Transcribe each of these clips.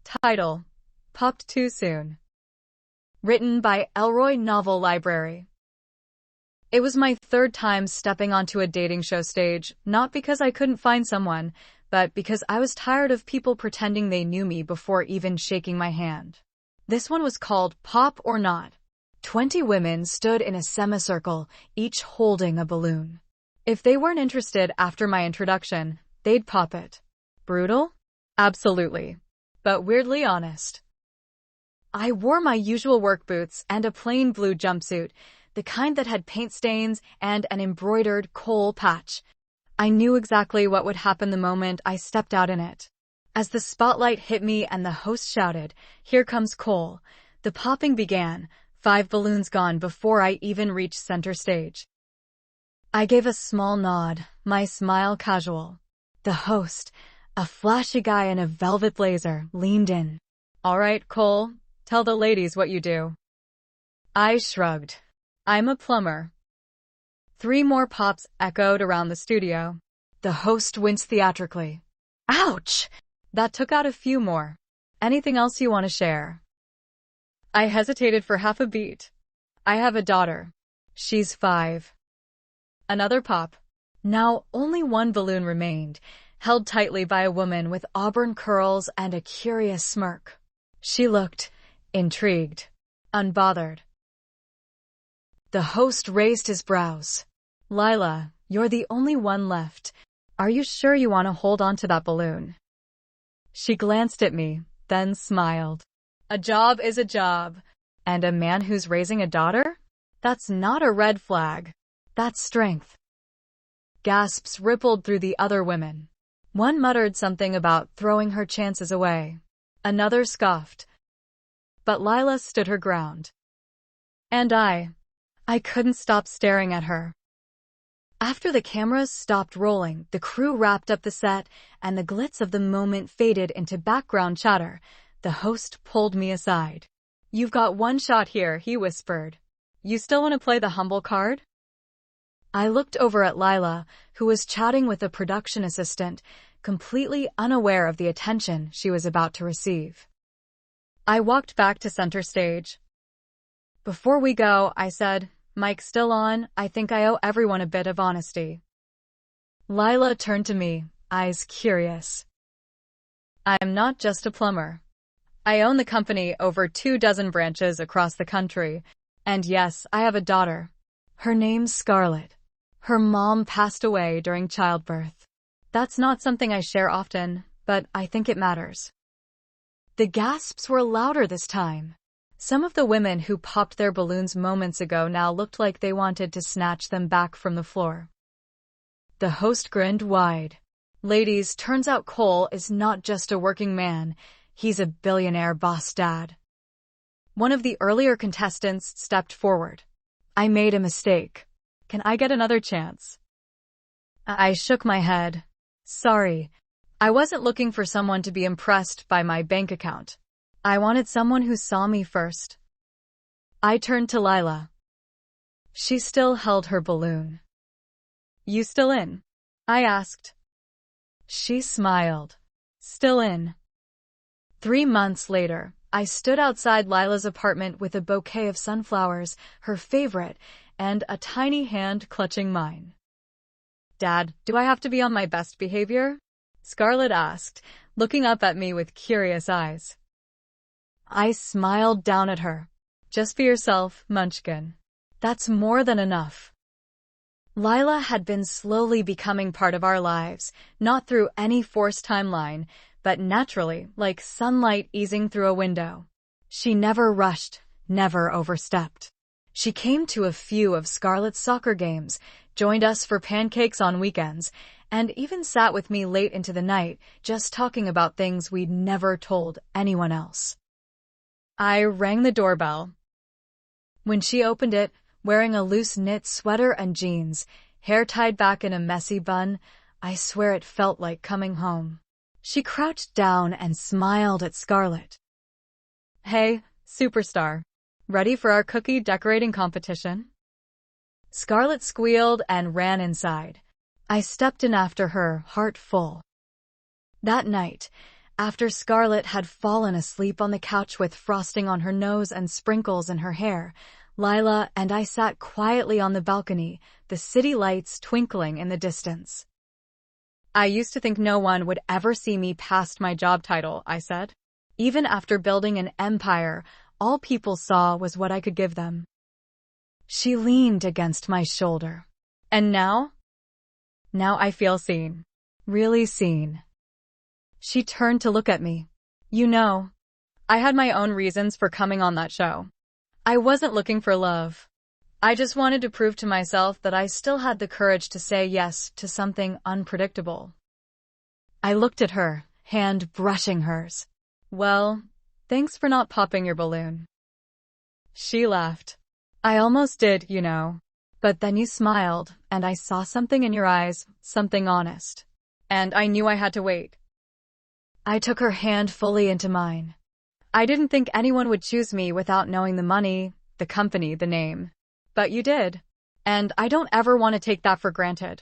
Title: Popped Too Soon. Written by Elroi Novel Library. It was my third time stepping onto a dating show stage, not because I couldn't find someone, but because I was tired of people pretending they knew me before even shaking my hand. This one was called Pop or Not. 20 women stood in a semicircle, each holding a balloon. If they weren't interested after my introduction, they'd pop it. Brutal? Absolutely. But weirdly honest. I wore my usual work boots and a plain blue jumpsuit, the kind that had paint stains and an embroidered coal patch. I knew exactly what would happen the moment I stepped out in it. As the spotlight hit me and the host shouted, "Here comes Cole," the popping began, 5 balloons gone before I even reached center stage. I gave a small nod, my smile casual. The host, a flashy guy in a velvet blazer, leaned in. "All right, Cole, tell the ladies what you do." I shrugged. "I'm a plumber." 3 more pops echoed around the studio. The host winced theatrically. "Ouch!" That took out a few more. "Anything else you want to share?" I hesitated for half a beat. "I have a daughter. She's 5. Another pop. Now only 1 balloon remained, held tightly by a woman with auburn curls and a curious smirk. She looked intrigued, unbothered. The host raised his brows. "Lila, you're the only one left. Are you sure you want to hold on to that balloon?" She glanced at me, then smiled. "A job is a job. And a man who's raising a daughter? That's not a red flag. That's strength." Gasps rippled through the other women. One muttered something about throwing her chances away. Another scoffed. But Lila stood her ground. And I couldn't stop staring at her. After the cameras stopped rolling, the crew wrapped up the set, and the glitz of the moment faded into background chatter. The host pulled me aside. "You've got 1 shot here," he whispered. "You still want to play the humble card?" I looked over at Lila, who was chatting with a production assistant, completely unaware of the attention she was about to receive. I walked back to center stage. "Before we go," I said, "Mic still on, I think I owe everyone a bit of honesty." Lila turned to me, eyes curious. "I'm not just a plumber. I own the company over 24 branches across the country. And yes, I have a daughter. Her name's Scarlett. Her mom passed away during childbirth. That's not something I share often, but I think it matters." The gasps were louder this time. Some of the women who popped their balloons moments ago now looked like they wanted to snatch them back from the floor. The host grinned wide. "Ladies, turns out Cole is not just a working man. He's a billionaire boss dad." One of the earlier contestants stepped forward. "I made a mistake. Can I get another chance?" I shook my head. "Sorry. I wasn't looking for someone to be impressed by my bank account. I wanted someone who saw me first." I turned to Lila. She still held her balloon. "You still in?" I asked. She smiled. "Still in." 3 months later, I stood outside Lila's apartment with a bouquet of sunflowers, her favorite, and a tiny hand clutching mine. "Dad, do I have to be on my best behavior?" Scarlett asked, looking up at me with curious eyes. I smiled down at her. "Just be yourself, Munchkin. That's more than enough." Lila had been slowly becoming part of our lives, not through any forced timeline, but naturally, like sunlight easing through a window. She never rushed, never overstepped. She came to a few of Scarlett's soccer games, joined us for pancakes on weekends, and even sat with me late into the night, just talking about things we'd never told anyone else. I rang the doorbell. When she opened it, wearing a loose knit sweater and jeans, hair tied back in a messy bun, I swear it felt like coming home. She crouched down and smiled at Scarlett. "Hey, superstar. Ready for our cookie decorating competition?" Scarlett squealed and ran inside. I stepped in after her, heart full. That night, After Scarlett had fallen asleep on the couch with frosting on her nose and sprinkles in her hair, Lila and I sat quietly on the balcony, the city lights twinkling in the distance. I used to think no one would ever see me past my job title, I said. Even after building an empire, all people saw was what I could give them. She leaned against my shoulder. And now? Now I feel seen. Really seen. She turned to look at me. You know, I had my own reasons for coming on that show. I wasn't looking for love. I just wanted to prove to myself that I still had the courage to say yes to something unpredictable. I looked at her, hand brushing hers. Well, thanks for not popping your balloon. She laughed. I almost did, you know. But then you smiled, and I saw something in your eyes, something honest. And I knew I had to wait. I took her hand fully into mine. I didn't think anyone would choose me without knowing the money, the company, the name. But you did. And I don't ever want to take that for granted.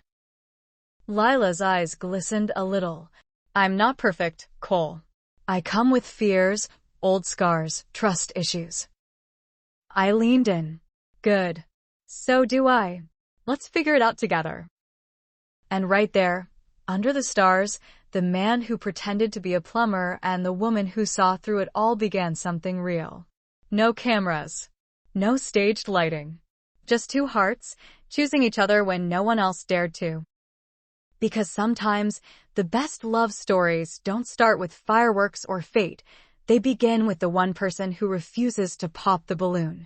Lila's eyes glistened a little. I'm not perfect, Cole. I come with fears, old scars, trust issues. I leaned in. Good. So do I. Let's figure it out together. And right there, under the stars, the man who pretended to be a plumber and the woman who saw through it all began something real. No cameras. No staged lighting. Just two hearts, choosing each other when no one else dared to. Because sometimes, the best love stories don't start with fireworks or fate. They begin with the one person who refuses to pop the balloon.